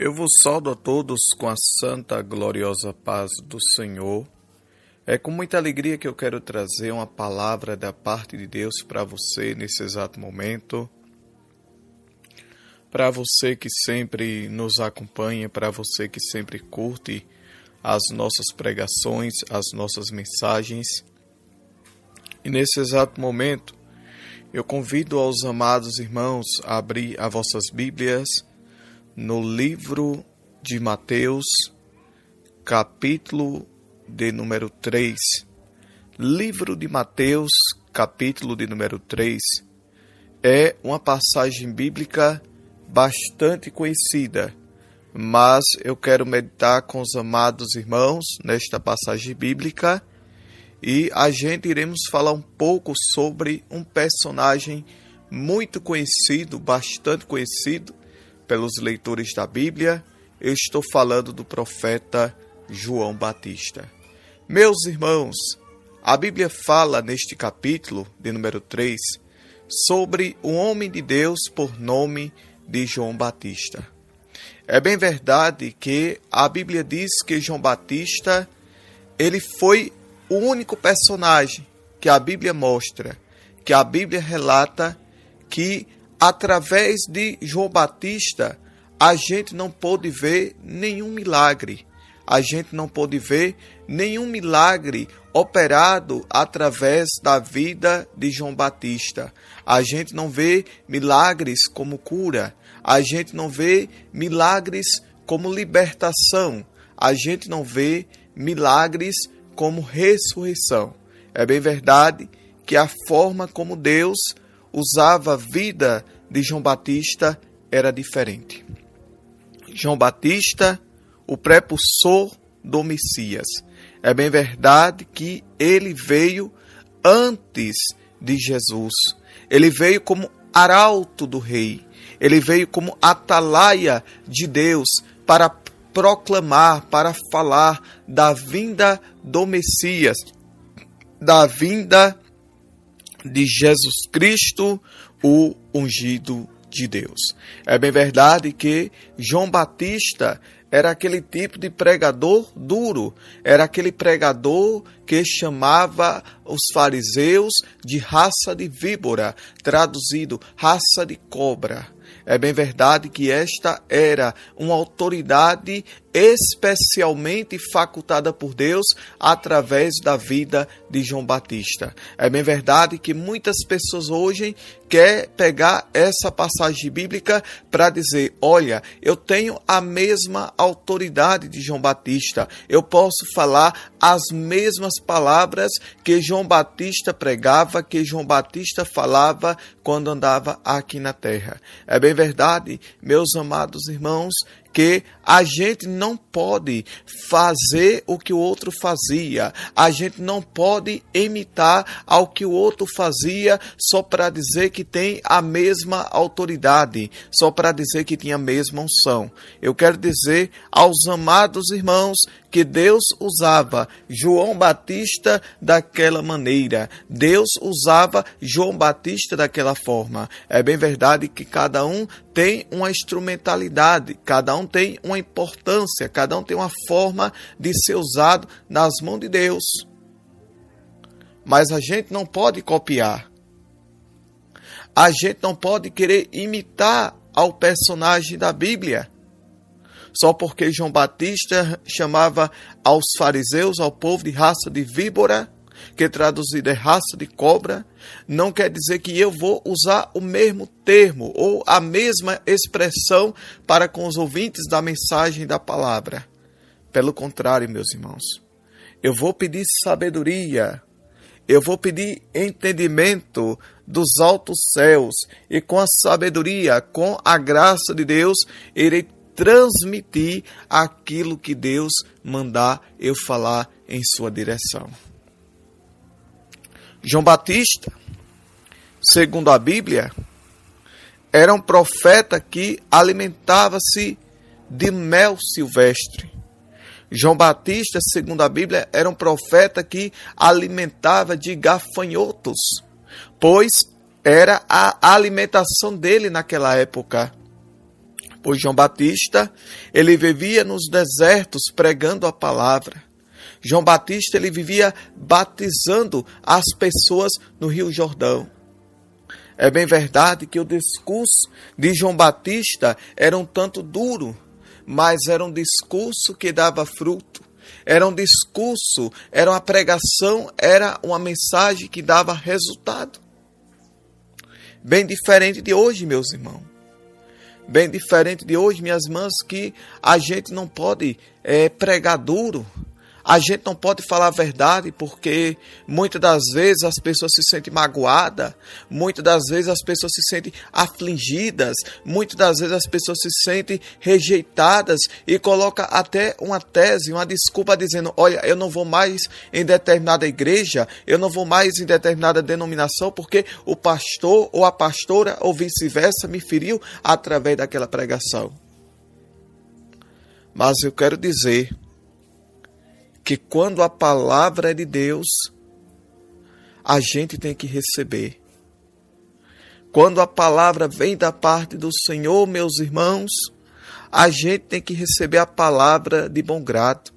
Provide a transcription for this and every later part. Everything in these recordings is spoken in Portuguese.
Eu vos saudo a todos com a santa, gloriosa paz do Senhor. É com muita alegria que eu quero trazer uma palavra da parte de Deus para você nesse exato momento. Para você que sempre nos acompanha, para você que sempre curte as nossas pregações, as nossas mensagens. E nesse exato momento, eu convido aos amados irmãos a abrir as vossas Bíblias no livro de Mateus, capítulo de número 3. Livro de Mateus, capítulo de número 3, é uma passagem bíblica bastante conhecida, mas eu quero meditar com os amados irmãos nesta passagem bíblica e a gente iremos falar um pouco sobre um personagem muito conhecido, bastante conhecido pelos leitores da Bíblia. Eu estou falando do profeta João Batista. Meus irmãos, a Bíblia fala neste capítulo de número 3 sobre um homem de Deus por nome de João Batista. É bem verdade que a Bíblia diz que João Batista, ele foi o único personagem que a Bíblia mostra, que a Bíblia relata que através de João Batista a gente não pôde ver nenhum milagre. A gente não pôde ver nenhum milagre operado através da vida de João Batista. A gente não vê milagres como cura. A gente não vê milagres como libertação. A gente não vê milagres como ressurreição. É bem verdade que a forma como Deus usava a vida de João Batista era diferente. João Batista, o precursor do Messias. É bem verdade que ele veio antes de Jesus. Ele veio como arauto do rei. Ele veio como atalaia de Deus para proclamar, para falar da vinda do Messias, da vinda de Jesus Cristo, o ungido de Deus. É bem verdade que João Batista era aquele tipo de pregador duro, era aquele pregador que chamava os fariseus de raça de víbora, traduzido, raça de cobra. É bem verdade que esta era uma autoridade especialmente facultada por Deus através da vida de João Batista. É bem verdade que muitas pessoas hoje querem pegar essa passagem bíblica para dizer, olha, eu tenho a mesma autoridade de João Batista, eu posso falar as mesmas palavras que João Batista pregava, que João Batista falava quando andava aqui na terra. É bem verdade, meus amados irmãos, que a gente não pode fazer o que o outro fazia. A gente não pode imitar ao que o outro fazia só para dizer que tem a mesma autoridade, só para dizer que tinha a mesma unção. Eu quero dizer aos amados irmãos que Deus usava João Batista daquela maneira. Deus usava João Batista daquela forma. É bem verdade que cada um tem uma instrumentalidade, cada um tem uma importância, cada um tem uma forma de ser usado nas mãos de Deus. Mas a gente não pode copiar. A gente não pode querer imitar ao personagem da Bíblia. Só porque João Batista chamava aos fariseus, ao povo de raça de víbora, que traduzido é raça de cobra, não quer dizer que eu vou usar o mesmo termo ou a mesma expressão para com os ouvintes da mensagem da palavra. Pelo contrário, meus irmãos, eu vou pedir sabedoria, eu vou pedir entendimento dos altos céus e com a sabedoria, com a graça de Deus, irei transmitir aquilo que Deus mandar eu falar em sua direção. João Batista, segundo a Bíblia, era um profeta que alimentava-se de mel silvestre. João Batista, segundo a Bíblia, era um profeta que alimentava de gafanhotos, pois era a alimentação dele naquela época. Pois João Batista, ele vivia nos desertos pregando a palavra. João Batista, ele vivia batizando as pessoas no Rio Jordão. É bem verdade que o discurso de João Batista era um tanto duro, mas era um discurso que dava fruto. Era um discurso, era uma pregação, era uma mensagem que dava resultado. Bem diferente de hoje, meus irmãos. Bem diferente de hoje, minhas irmãs, que a gente não pode pregar duro. A gente não pode falar a verdade porque muitas das vezes as pessoas se sentem magoadas, muitas das vezes as pessoas se sentem afligidas, muitas das vezes as pessoas se sentem rejeitadas e coloca até uma tese, uma desculpa dizendo, olha, eu não vou mais em determinada igreja, eu não vou mais em determinada denominação porque o pastor ou a pastora ou vice-versa me feriu através daquela pregação. Mas eu quero dizer que quando a palavra é de Deus, a gente tem que receber. Quando a palavra vem da parte do Senhor, meus irmãos, a gente tem que receber a palavra de bom grado.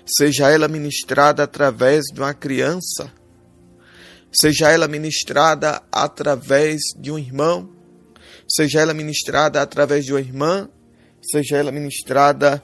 Seja ela ministrada através de uma criança, seja ela ministrada através de um irmão, seja ela ministrada através de uma irmã, seja ela ministrada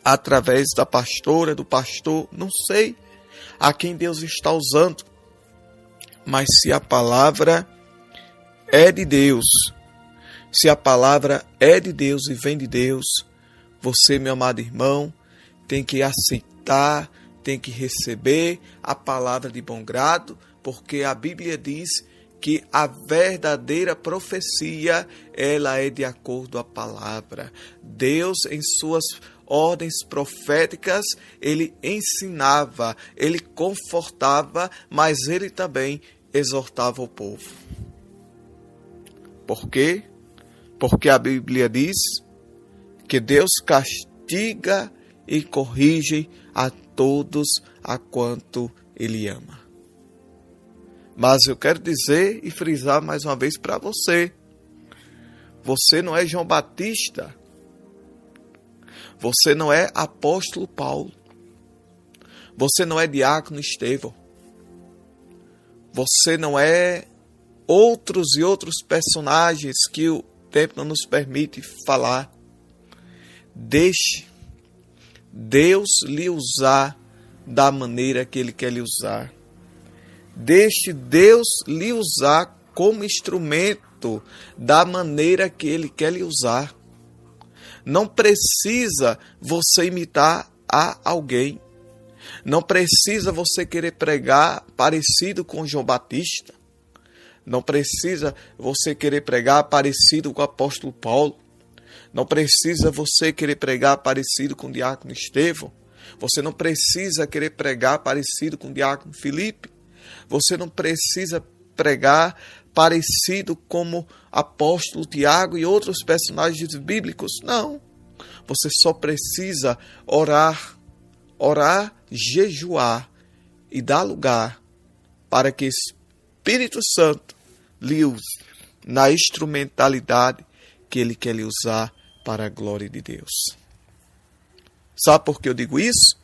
através da pastora, do pastor, não sei a quem Deus está usando. Mas se a palavra é de Deus, se a palavra é de Deus e vem de Deus, você, meu amado irmão, tem que aceitar, tem que receber a palavra de bom grado, porque a Bíblia diz que a verdadeira profecia, ela é de acordo com a palavra. Deus, em suas ordens proféticas, ele ensinava, ele confortava, mas ele também exortava o povo. Por quê? Porque a Bíblia diz que Deus castiga e corrige a todos a quanto ele ama. Mas eu quero dizer e frisar mais uma vez para você. Você não é João Batista. Você não é apóstolo Paulo. Você não é diácono Estevão. Você não é outros e outros personagens que o tempo não nos permite falar. Deixe Deus lhe usar da maneira que Ele quer lhe usar. Deixe Deus lhe usar como instrumento da maneira que Ele quer lhe usar. Não precisa você imitar a alguém. Não precisa você querer pregar parecido com João Batista. Não precisa você querer pregar parecido com o apóstolo Paulo. Não precisa você querer pregar parecido com o diácono Estevão. Você não precisa querer pregar parecido com o diácono Filipe. Você não precisa pregar parecido como apóstolo Tiago e outros personagens bíblicos. Não. Você só precisa orar, jejuar e dar lugar para que o Espírito Santo lhe use na instrumentalidade que Ele quer lhe usar para a glória de Deus. Sabe por que eu digo isso?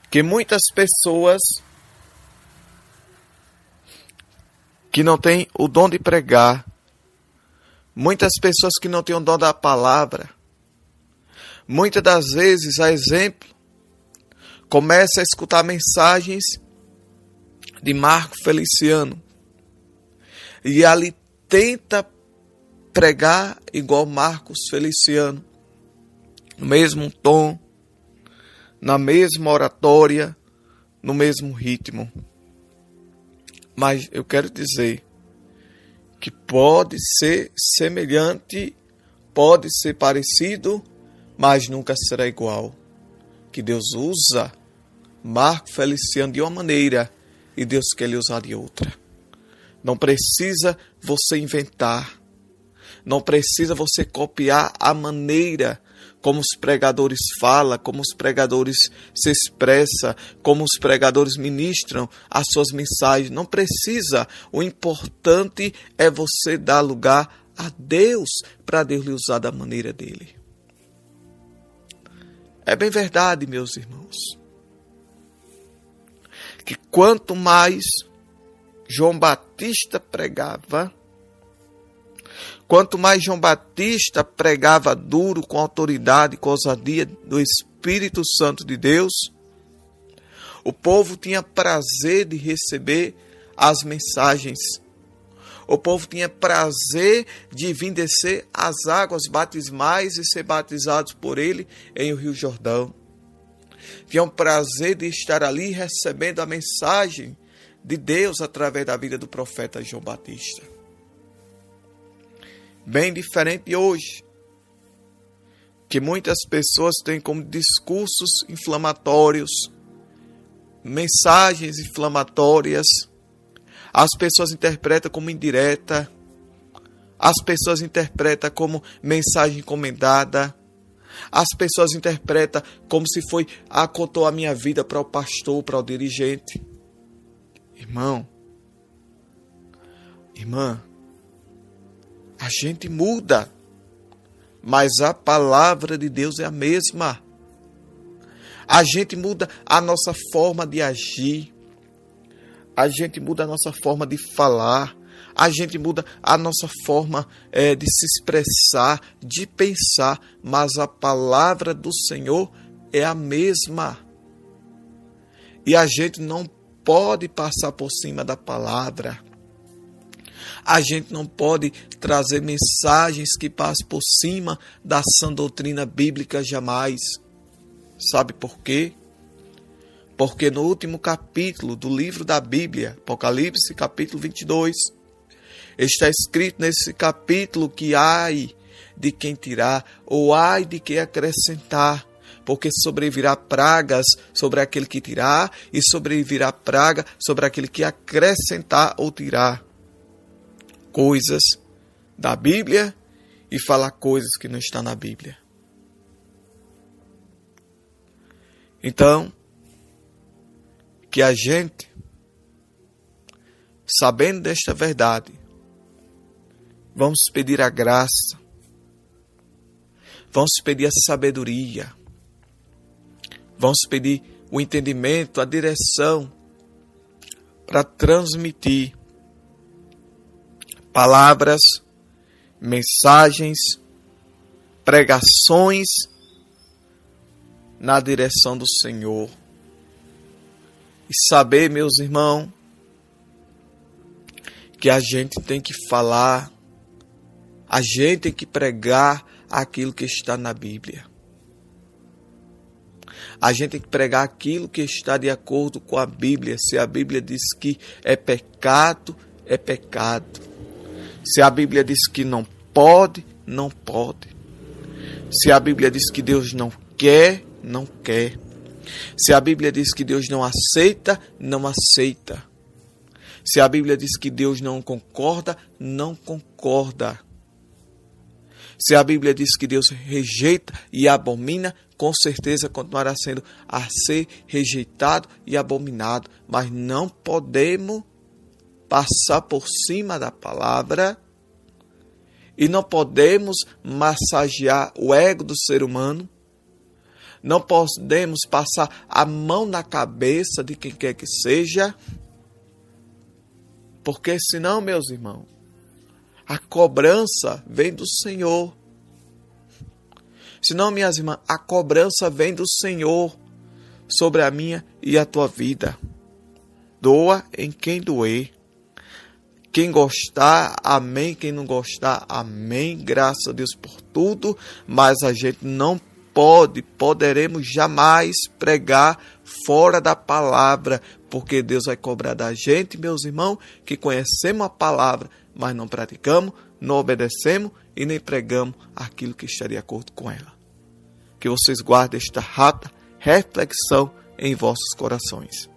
Que muitas pessoas que não têm o dom de pregar, muitas pessoas que não têm o dom da palavra, muitas das vezes, a exemplo, começa a escutar mensagens de Marco Feliciano e ali tenta pregar igual Marcos Feliciano, no mesmo tom, na mesma oratória, no mesmo ritmo. Mas eu quero dizer que pode ser semelhante, pode ser parecido, mas nunca será igual. Que Deus usa Marco Feliciano de uma maneira e Deus quer lhe usar de outra. Não precisa você inventar. Não precisa você copiar a maneira como os pregadores falam, como os pregadores se expressam, como os pregadores ministram as suas mensagens. Não precisa. O importante é você dar lugar a Deus para Deus lhe usar da maneira dele. É bem verdade, meus irmãos, que quanto mais João Batista pregava, quanto mais João Batista pregava duro, com autoridade, com ousadia do Espírito Santo de Deus, o povo tinha prazer de receber as mensagens. O povo tinha prazer de vir descer as águas batismais e ser batizados por ele em o Rio Jordão. Tinham prazer de estar ali recebendo a mensagem de Deus através da vida do profeta João Batista. Bem diferente de hoje, que muitas pessoas têm como discursos inflamatórios, mensagens inflamatórias, as pessoas interpretam como indireta, as pessoas interpretam como mensagem encomendada, as pessoas interpretam como se foi acotou a minha vida para o pastor, para o dirigente. Irmão, irmã, a gente muda, mas a palavra de Deus é a mesma. A gente muda a nossa forma de agir, a gente muda a nossa forma de falar, a gente muda a nossa forma de se expressar, de pensar, mas a palavra do Senhor é a mesma. E a gente não pode passar por cima da palavra. A gente não pode trazer mensagens que passem por cima da sã doutrina bíblica jamais. Sabe por quê? Porque no último capítulo do livro da Bíblia, Apocalipse, capítulo 22, está escrito nesse capítulo que ai de quem tirar, ou ai de quem acrescentar, porque sobrevirá pragas sobre aquele que tirar, e sobrevirá praga sobre aquele que acrescentar ou tirar coisas da Bíblia e falar coisas que não estão na Bíblia. Então, que a gente, sabendo desta verdade, vamos pedir a graça, vamos pedir a sabedoria, vamos pedir o entendimento, a direção para transmitir palavras, mensagens, pregações na direção do Senhor. E saber, meus irmãos, que a gente tem que falar, a gente tem que pregar aquilo que está na Bíblia. A gente tem que pregar aquilo que está de acordo com a Bíblia. Se a Bíblia diz que é pecado, é pecado. Se a Bíblia diz que não pode, não pode. Se a Bíblia diz que Deus não quer, não quer. Se a Bíblia diz que Deus não aceita, não aceita. Se a Bíblia diz que Deus não concorda, não concorda. Se a Bíblia diz que Deus rejeita e abomina, com certeza continuará sendo a ser rejeitado e abominado. Mas não podemos passar por cima da palavra e não podemos massagear o ego do ser humano. Não podemos passar a mão na cabeça de quem quer que seja, porque senão, meus irmãos, a cobrança vem do Senhor. Senão, minhas irmãs, a cobrança vem do Senhor sobre a minha e a tua vida. Doa em quem doer. Quem gostar, amém. Quem não gostar, amém. Graças a Deus por tudo, mas a gente não poderemos jamais pregar fora da palavra, porque Deus vai cobrar da gente, meus irmãos, que conhecemos a palavra, mas não praticamos, não obedecemos e nem pregamos aquilo que está de acordo com ela. Que vocês guardem esta rápida reflexão em vossos corações.